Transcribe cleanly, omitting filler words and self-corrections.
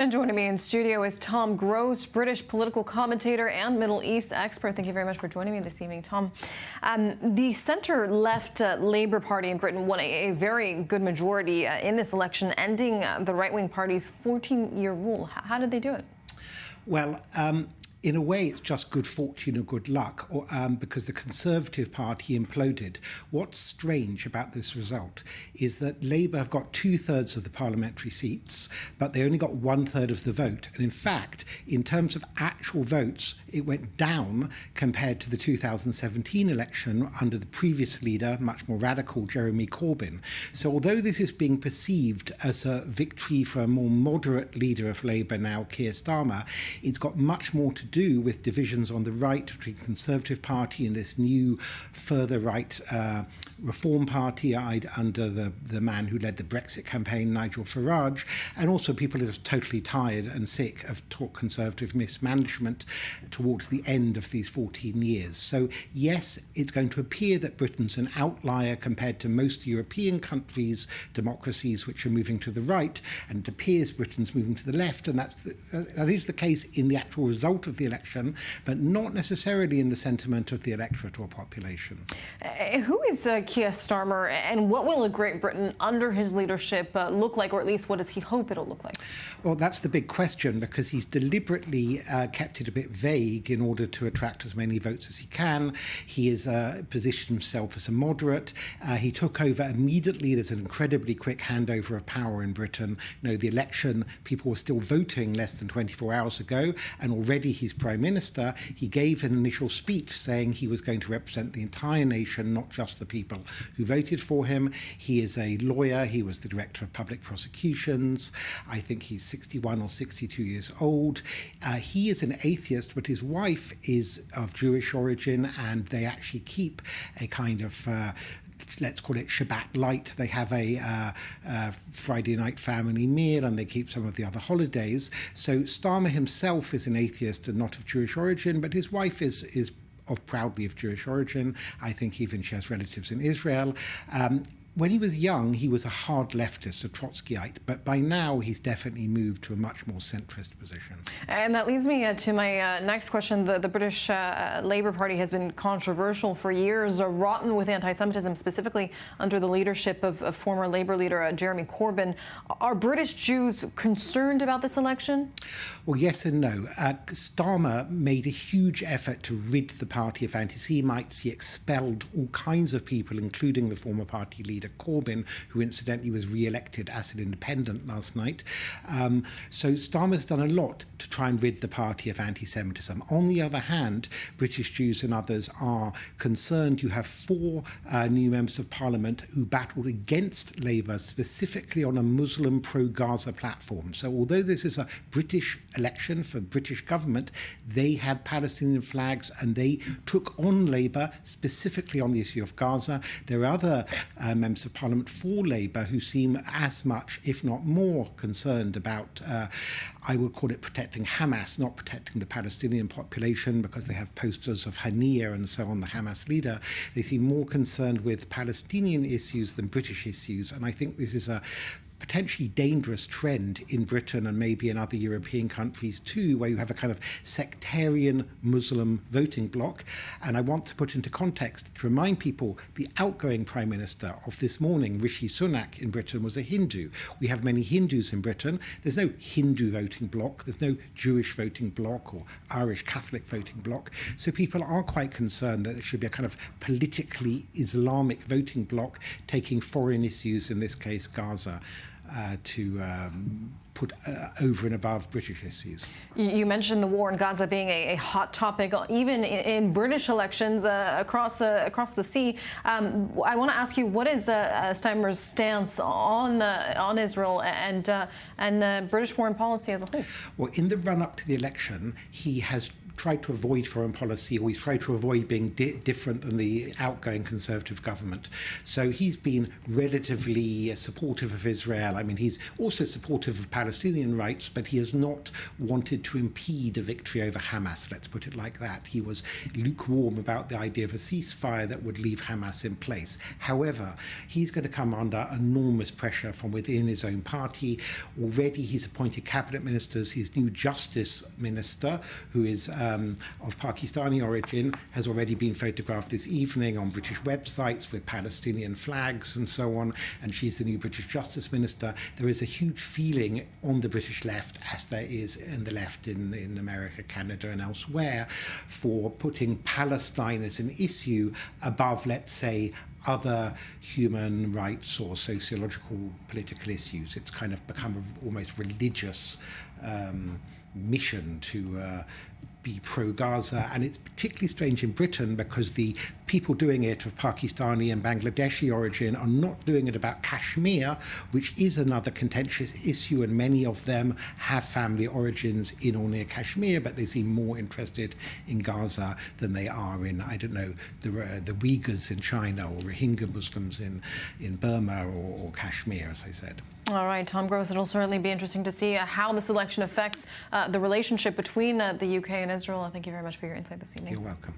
And joining me in studio is Tom Gross, British political commentator and Middle East expert. Thank you very much for joining me this evening, Tom. The centre-left Labour Party in Britain won a very good majority in this election, ending the right-wing party's 14-year rule. How did they do it? Well, in a way, it's just good fortune or good luck, because the Conservative Party imploded. What's strange about this result is that Labour have got 2/3 of the parliamentary seats, but they only got 1/3 of the vote. And in fact, in terms of actual votes, it went down compared to the 2017 election under the previous leader, much more radical, Jeremy Corbyn. So although this is being perceived as a victory for a more moderate leader of Labour now, Keir Starmer, it's got much more to do with divisions on the right between the Conservative Party and this new further right Reform Party under the man who led the Brexit campaign, Nigel Farage, and also people are just totally tired and sick of Conservative mismanagement towards the end of these 14 years. So yes, it's going to appear that Britain's an outlier compared to most European countries, democracies which are moving to the right, and it appears Britain's moving to the left, and that is the case in the actual result of the election, but not necessarily in the sentiment of the electorate or population. Who is Keir Starmer, and what will a Great Britain under his leadership look like, or at least what does he hope it'll look like? Well, that's the big question, because he's deliberately kept it a bit vague in order to attract as many votes as he can. He has positioned himself as a moderate. He took over immediately. There's an incredibly quick handover of power in Britain. You know, the election, people were still voting less than 24 hours ago, and already he's Prime Minister. He gave an initial speech saying he was going to represent the entire nation, not just the people who voted for him. He is a lawyer. He was the Director of Public Prosecutions. I think he's 61 or 62 years old. He is an atheist, but his wife is of Jewish origin, and they actually keep a kind of let's call it Shabbat light. They have a Friday night family meal, and they keep some of the other holidays. So Starmer himself is an atheist and not of Jewish origin, but his wife is proudly of Jewish origin. I think even she has relatives in Israel. When he was young, he was a hard leftist, a Trotskyite, but by now he's definitely moved to a much more centrist position. And that leads me to my next question. The British Labour Party has been controversial for years, rotten with anti-Semitism, specifically under the leadership of former Labour leader Jeremy Corbyn. Are British Jews concerned about this election? Well, yes and no. Starmer made a huge effort to rid the party of anti-Semites. He expelled all kinds of people, including the former party leader Corbyn, who incidentally was re-elected as an independent last night. So Starmer's done a lot to try and rid the party of anti-Semitism. On the other hand, British Jews and others are concerned. You have 4 new members of Parliament who battled against Labour, specifically on a Muslim pro-Gaza platform. So although this is a British election for British government, they had Palestinian flags and they took on Labour specifically on the issue of Gaza. There are other members of Parliament for Labour who seem as much, if not more, concerned about, I would call it protecting Hamas, not protecting the Palestinian population, because they have posters of Haniyeh and so on, the Hamas leader. They seem more concerned with Palestinian issues than British issues, and I think this is a potentially dangerous trend in Britain and maybe in other European countries too, where you have a kind of sectarian Muslim voting bloc. And I want to put into context, to remind people, the outgoing Prime Minister of this morning, Rishi Sunak, in Britain was a Hindu. We have many Hindus in Britain. There's no Hindu voting bloc. There's no Jewish voting bloc or Irish Catholic voting bloc. So people are quite concerned that there should be a kind of politically Islamic voting bloc taking foreign issues, in this case Gaza, to put over and above British issues. You mentioned the war in Gaza being a hot topic, even in British elections across the sea. I want to ask you, what is Starmer's stance on Israel and British foreign policy as a whole? Well, in the run-up to the election, he has tried to avoid foreign policy, or he's tried to avoid being different than the outgoing Conservative government. So he's been relatively supportive of Israel. I mean, he's also supportive of Palestinian rights, but he has not wanted to impede a victory over Hamas, let's put it like that. He was lukewarm about the idea of a ceasefire that would leave Hamas in place. However, he's going to come under enormous pressure from within his own party. Already he's appointed cabinet ministers. His new justice minister, who is of Pakistani origin, has already been photographed this evening on British websites with Palestinian flags and so on, and she's the new British justice minister. There is a huge feeling on the British left, as there is in the left in America, Canada and elsewhere, for putting Palestine as an issue above, let's say, other human rights or sociological political issues. It's kind of become an almost religious mission to be pro-Gaza, and it's particularly strange in Britain because the people doing it of Pakistani and Bangladeshi origin are not doing it about Kashmir, which is another contentious issue, and many of them have family origins in or near Kashmir, but they seem more interested in Gaza than they are in, I don't know, the Uyghurs in China or Rohingya Muslims in Burma or Kashmir, as I said. All right, Tom Gross, it'll certainly be interesting to see how this election affects the relationship between the UK and Israel. Thank you very much for your insight this evening. You're welcome.